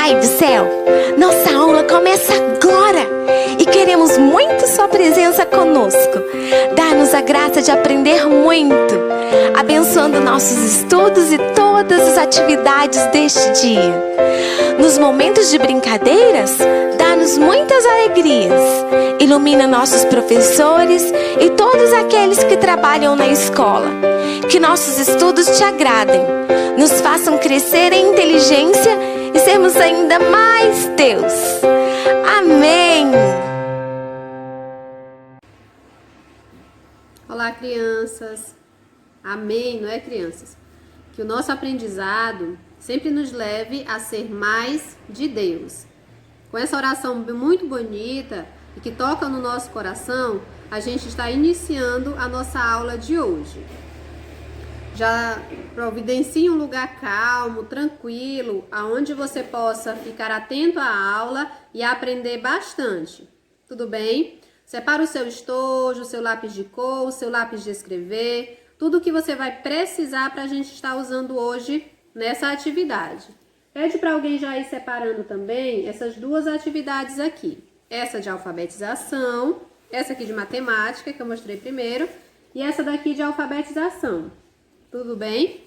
Papai do céu, nossa aula começa agora e queremos muito sua presença conosco. Dá-nos a graça de aprender muito, abençoando nossos estudos e todas as atividades deste dia. Nos momentos de brincadeiras, dá-nos muitas alegrias. Ilumina nossos professores e todos aqueles que trabalham na escola. Que nossos estudos te agradem, nos façam crescer em inteligência e sermos ainda mais teus. Amém! Olá, crianças! Amém, não é, crianças? Que o nosso aprendizado sempre nos leve a ser mais de Deus. Com essa oração muito bonita e que toca no nosso coração, a gente está iniciando a nossa aula de hoje. Já providencie um lugar calmo, tranquilo, aonde você possa ficar atento à aula e aprender bastante. Tudo bem? Separa o seu estojo, o seu lápis de cor, o seu lápis de escrever, tudo que você vai precisar para a gente estar usando hoje nessa atividade. Pede para alguém já ir separando também essas duas atividades aqui. Essa de alfabetização, essa aqui de matemática, que eu mostrei primeiro, e essa daqui de alfabetização. Tudo bem?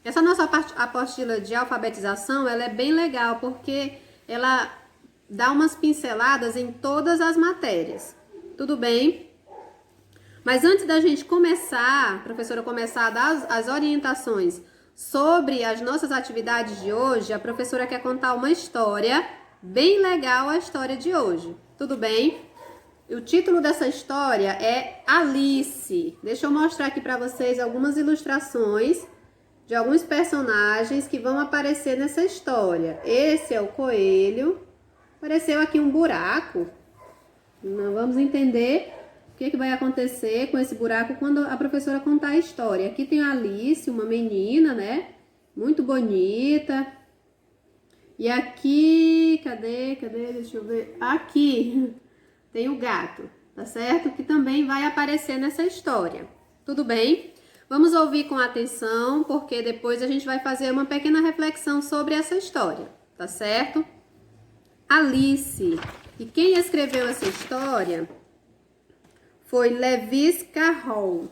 Essa nossa apostila de alfabetização, ela é bem legal, porque ela dá umas pinceladas em todas as matérias. Tudo bem? Mas antes da gente começar, a professora começar a dar as orientações sobre as nossas atividades de hoje, a professora quer contar uma história bem legal, a história de hoje. Tudo bem? O título dessa história é Alice. Deixa eu mostrar aqui para vocês algumas ilustrações de alguns personagens que vão aparecer nessa história. Esse é o coelho. Apareceu aqui um buraco. Nós vamos entender o que vai acontecer com esse buraco quando a professora contar a história. Aqui tem a Alice, uma menina, né? Muito bonita. E aqui, cadê? Deixa eu ver. Aqui tem o gato, tá certo? Que também vai aparecer nessa história. Tudo bem? Vamos ouvir com atenção, porque depois a gente vai fazer uma pequena reflexão sobre essa história, tá certo? Alice. E quem escreveu essa história foi Lewis Carroll,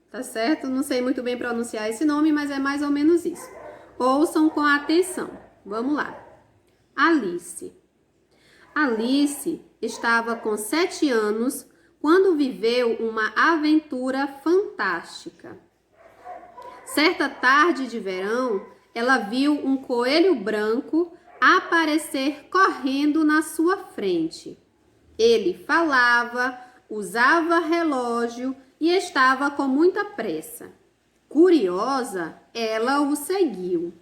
tá certo? Não sei muito bem pronunciar esse nome, mas é mais ou menos isso. Ouçam com atenção. Vamos lá. Alice. Alice estava com 7 anos quando viveu uma aventura fantástica. Certa tarde de verão, ela viu um coelho branco aparecer correndo na sua frente. Ele falava, usava relógio e estava com muita pressa. Curiosa, ela o seguiu.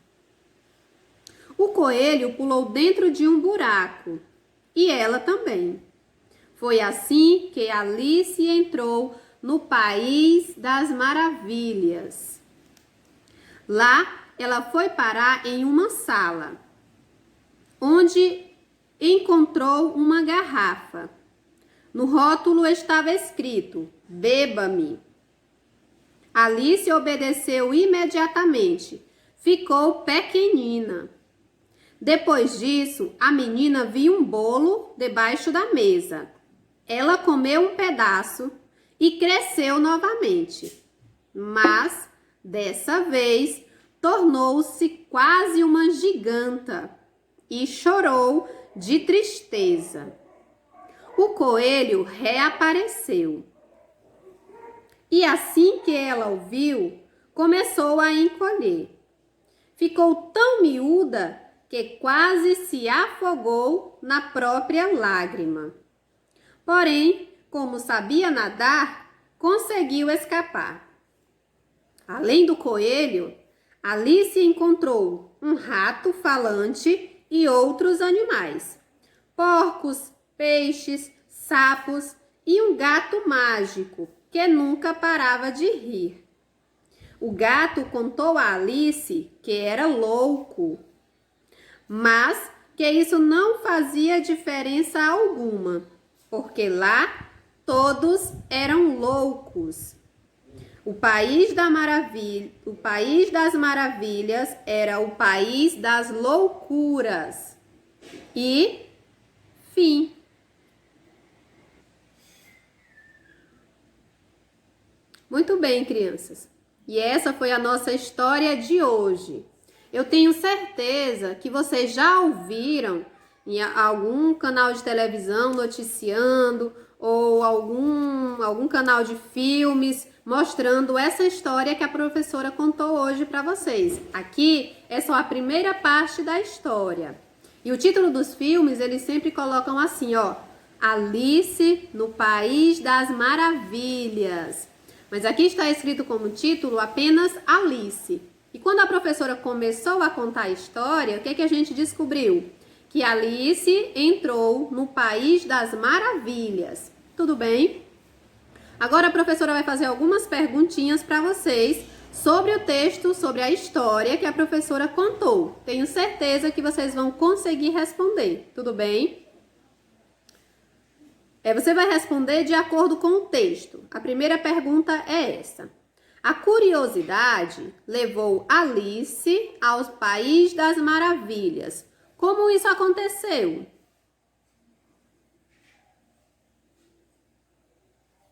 O coelho pulou dentro de um buraco. E ela também. Foi assim que Alice entrou no País das Maravilhas. Lá, ela foi parar em uma sala, onde encontrou uma garrafa. No rótulo estava escrito: "Beba-me". Alice obedeceu imediatamente. Ficou pequenina. Depois disso, a menina viu um bolo debaixo da mesa. Ela comeu um pedaço e cresceu novamente. Mas, dessa vez, tornou-se quase uma giganta e chorou de tristeza. O coelho reapareceu. E assim que ela o viu, começou a encolher. Ficou tão miúda que quase se afogou na própria lágrima. Porém, como sabia nadar, conseguiu escapar. Além do coelho, Alice encontrou um rato falante e outros animais, porcos, peixes, sapos e um gato mágico que nunca parava de rir. O gato contou a Alice que era louco, mas que isso não fazia diferença alguma, porque lá todos eram loucos. O país das maravilhas era o país das loucuras. e fim. Muito bem, crianças. E essa foi a nossa história de hoje. Eu tenho certeza que vocês já ouviram em algum canal de televisão noticiando ou algum canal de filmes mostrando essa história que a professora contou hoje para vocês. Aqui é só a primeira parte da história. E o título dos filmes, eles sempre colocam assim, ó, Alice no País das Maravilhas. Mas aqui está escrito como título apenas Alice. E quando a professora começou a contar a história, o que que a gente descobriu? Que Alice entrou no País das Maravilhas. Tudo bem? Agora a professora vai fazer algumas perguntinhas para vocês sobre o texto, sobre a história que a professora contou. Tenho certeza que vocês vão conseguir responder. Tudo bem? Você vai responder de acordo com o texto. A primeira pergunta é essa. A curiosidade levou Alice ao País das Maravilhas. Como isso aconteceu?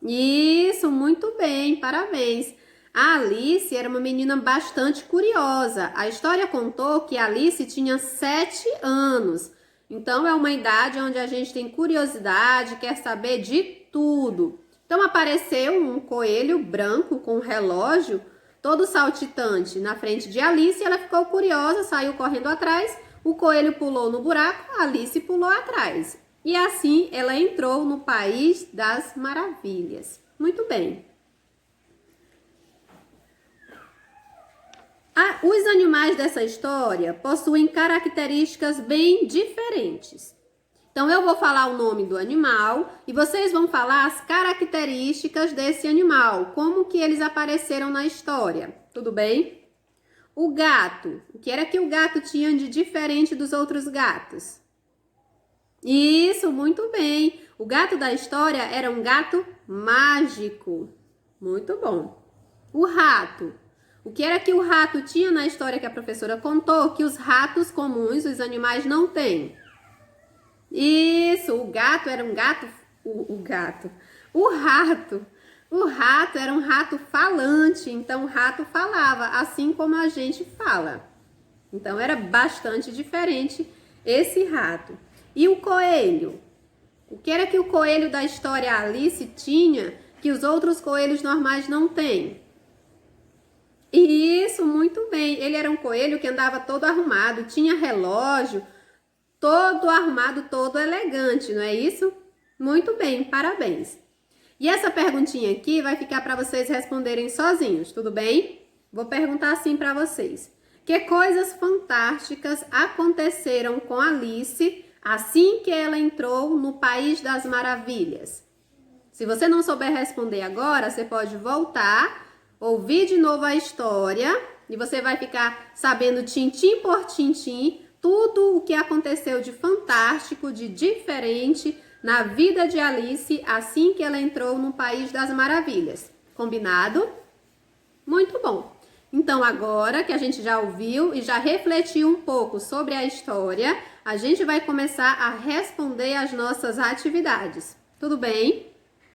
Isso, muito bem, parabéns. A Alice era uma menina bastante curiosa. A história contou que Alice tinha 7 anos. Então, é uma idade onde a gente tem curiosidade, quer saber de tudo. Então, apareceu um coelho branco com um relógio, todo saltitante, na frente de Alice. Ela ficou curiosa, saiu correndo atrás. O coelho pulou no buraco, a Alice pulou atrás. E assim, ela entrou no País das Maravilhas. Muito bem. Os animais dessa história possuem características bem diferentes. Então, eu vou falar o nome do animal e vocês vão falar as características desse animal, como que eles apareceram na história. Tudo bem? O gato. O que era que o gato tinha de diferente dos outros gatos? Isso, muito bem. O gato da história era um gato mágico. Muito bom. O rato. O que era que o rato tinha na história que a professora contou que os ratos comuns, os animais, não têm? Isso, o gato era um gato... O rato era um rato falante, então o rato falava, assim como a gente fala. Então era bastante diferente esse rato. E o coelho? O que era que o coelho da história Alice tinha que os outros coelhos normais não têm? Isso, muito bem. Ele era um coelho que andava todo arrumado, tinha relógio, todo arrumado, todo elegante, não é isso? Muito bem, parabéns. E essa perguntinha aqui vai ficar para vocês responderem sozinhos, tudo bem? Vou perguntar assim para vocês. Que coisas fantásticas aconteceram com Alice assim que ela entrou no País das Maravilhas? Se você não souber responder agora, você pode voltar, ouvir de novo a história e você vai ficar sabendo tintim por tintim tudo o que aconteceu de fantástico, de diferente na vida de Alice assim que ela entrou no País das Maravilhas. Combinado? Muito bom. Então, agora que a gente já ouviu e já refletiu um pouco sobre a história, a gente vai começar a responder as nossas atividades. Tudo bem?